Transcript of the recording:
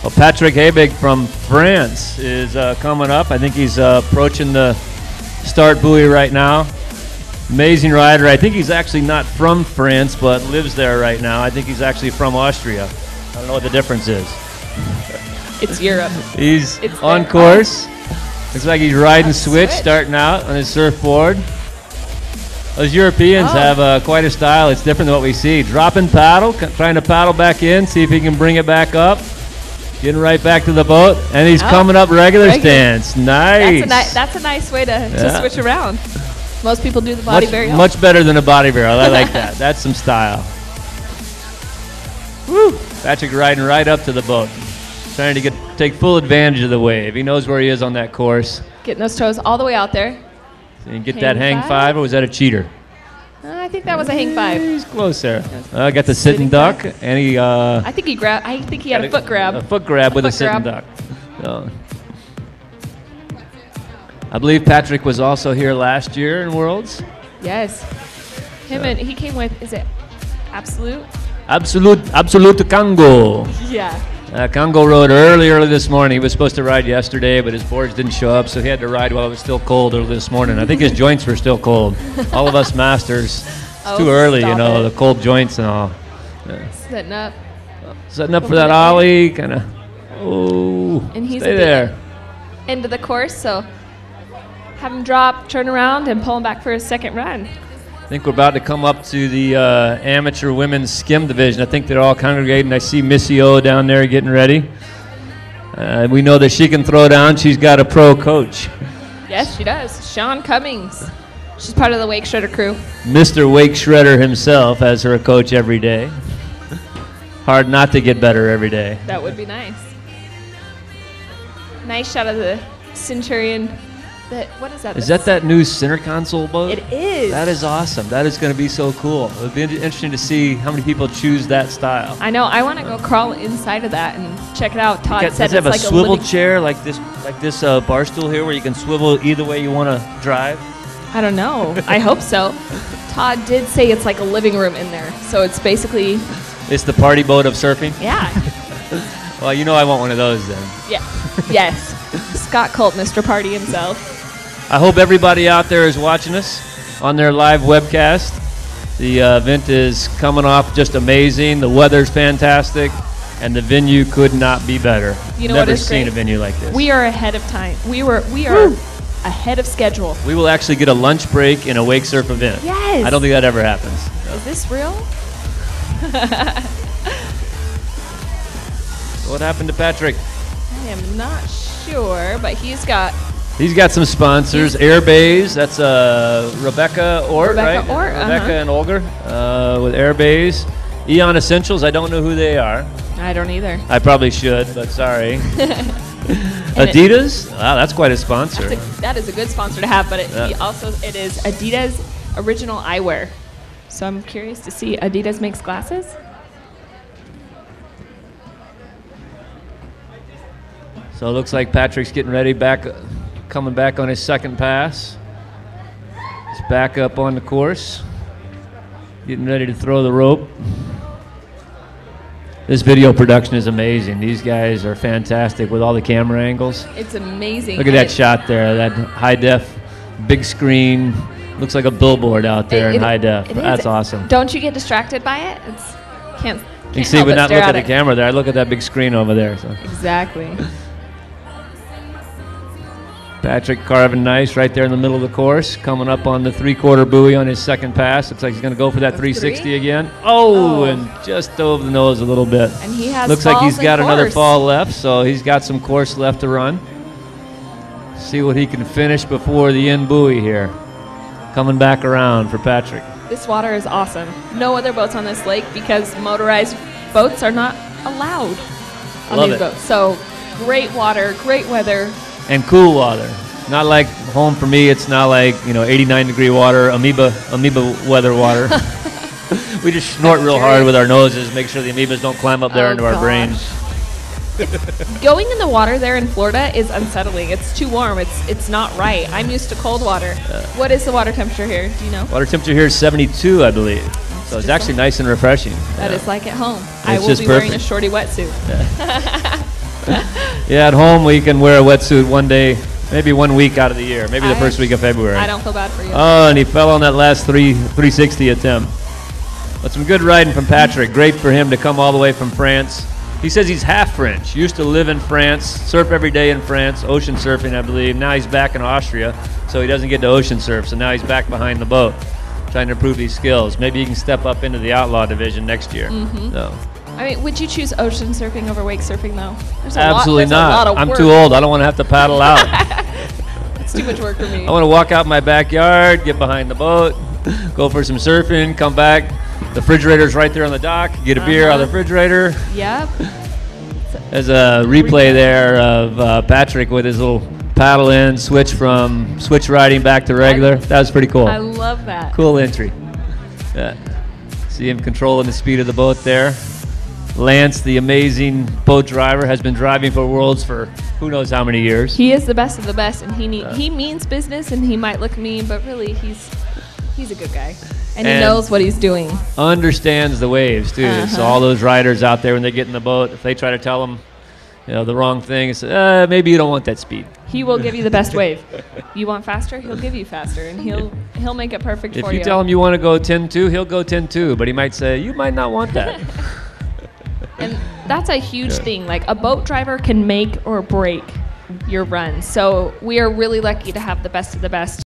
Well, Patrick Habig from France is coming up. I think he's approaching the start buoy right now. Amazing rider. I think he's actually not from France, but lives there right now. I think he's actually from Austria. I don't know what the difference is. It's Europe. He's on course. Looks like he's riding switch, starting out on his surfboard. Those Europeans have quite a style. It's different than what we see. Dropping paddle, trying to paddle back in, see if he can bring it back up. Getting right back to the boat, and he's coming up regular stance. Nice. That's a nice way to switch around. Most people do the body barrel. Much better than a body barrel. I like that. That's some style. Woo! Patrick riding right up to the boat. Trying to take full advantage of the wave. He knows where he is on that course. Getting those toes all the way out there. So you get that hang five, or was that a cheater? I think that was a hang five. He's close there. Got the sitting duck, and he. I think he had a foot grab. A foot grab with a sitting duck. So. I believe Patrick was also here last year in Worlds. Yes. And he came with, is it Absolute? Absolute Congo. Yeah. Congo rode early this morning. He was supposed to ride yesterday, but his boards didn't show up, so he had to ride while it was still cold early this morning. I think his joints were still cold. All of us masters, it's too early, the cold joints and all. Yeah. Setting up for that ollie, kind of. And he's stay there. End of the course, so have him drop, turn around, and pull him back for his second run. I think we're about to come up to the amateur women's skim division. I think they're all congregating. I see Missy O down there getting ready. We know that she can throw down. She's got a pro coach. Yes, she does. Sean Cummings. She's part of the Wake Shredder crew. Mr. Wake Shredder himself has her coach every day. Hard not to get better every day. That would be nice. Nice shot of the Centurion. What is that? Is that new center console boat? It is. That is awesome. That is going to be so cool. It would be interesting to see how many people choose that style. I know. I want to go crawl inside of that and check it out. Todd said does it have a swivel chair like this bar stool here where you can swivel either way you want to drive? I don't know. I hope so. Todd did say it's like a living room in there. So it's basically... It's the party boat of surfing? Yeah. Well, I want one of those then. Yeah. Yes. Scott Colt, Mr. Party himself. I hope everybody out there is watching us on their live webcast. The event is coming off just amazing. The weather's fantastic, and the venue could not be better. Never seen a venue like this. We are ahead of time. We are ahead of schedule. We will actually get a lunch break in a wake surf event. Yes. I don't think that ever happens. No. Is this real? What happened to Patrick? I am not sure, but he's got some sponsors. Airbays, that's Rebecca Ort, right? Rebecca and Olger with Airbays. Eon Essentials, I don't know who they are. I don't either. I probably should, but sorry. Adidas? Wow, that's quite a sponsor. That is a good sponsor to have, but it is Adidas Original Eyewear. So I'm curious to see, Adidas makes glasses? So it looks like Patrick's getting ready, coming back on his second pass. He's back up on the course, getting ready to throw the rope. This video production is amazing. These guys are fantastic with all the camera angles. It's amazing. Look at that shot there, that high def, big screen. Looks like a billboard out there in high def. That's awesome. Don't you get distracted by it? Can't you see, but not look at the camera there. I look at that big screen over there. So. Exactly. Patrick carving nice right there in the middle of the course, coming up on the three-quarter buoy on his second pass. Looks like he's going to go for that 360 again. And just over the nose a little bit. And he has looks like he's got another fall left, so he's got some course left to run. See what he can finish before the end buoy here. Coming back around for Patrick. This water is awesome. No other boats on this lake because motorized boats are not allowed on these boats. So great water, great weather. And cool water. Not like home for me, it's not like, 89-degree water, amoeba weather water. We just snort real hard with our noses, make sure the amoebas don't climb up there into our brains. Going in the water there in Florida is unsettling. It's too warm. It's not right. I'm used to cold water. What is the water temperature here? Do you know? Water temperature here is 72, I believe. So it's actually nice and refreshing. That is like at home. I will be wearing a shorty wetsuit. Yeah, at home we can wear a wetsuit one day, maybe 1 week out of the year, maybe the first week of February. I don't feel bad for you. Oh, and he fell on that last 360 attempt. But some good riding from Patrick. Great for him to come all the way from France. He says he's half French. Used to live in France, surf every day in France, ocean surfing, I believe. Now he's back in Austria, so he doesn't get to ocean surf. So now he's back behind the boat, trying to improve these skills. Maybe he can step up into the outlaw division next year. So. I mean, would you choose ocean surfing over wake surfing, though? Absolutely not. A lot of I'm work. too old. I don't want to have to paddle out. It's too much work for me. I want to walk out my backyard, get behind the boat, go for some surfing, come back. The refrigerator's right there on the dock. Get a beer out of the refrigerator. Yep. There's a replay there of Patrick with his little paddle in, switch riding back to regular. That was pretty cool. I love that. Cool entry. Yeah. See him controlling the speed of the boat there. Lance, the amazing boat driver, has been driving for Worlds for who knows how many years. He is the best of the best, and he means business, and he might look mean, but really he's a good guy. And he knows what he's doing. Understands the waves, too. So all those riders out there, when they get in the boat, if they try to tell him the wrong thing, it's, maybe you don't want that speed. He will give you the best wave. You want faster? He'll give you faster, and he'll make it perfect for you. If you tell him you want to go 10-2, he'll go 10-2, but he might say, you might not want that. And that's a huge thing. Like, a boat driver can make or break your run. So we are really lucky to have the best of the best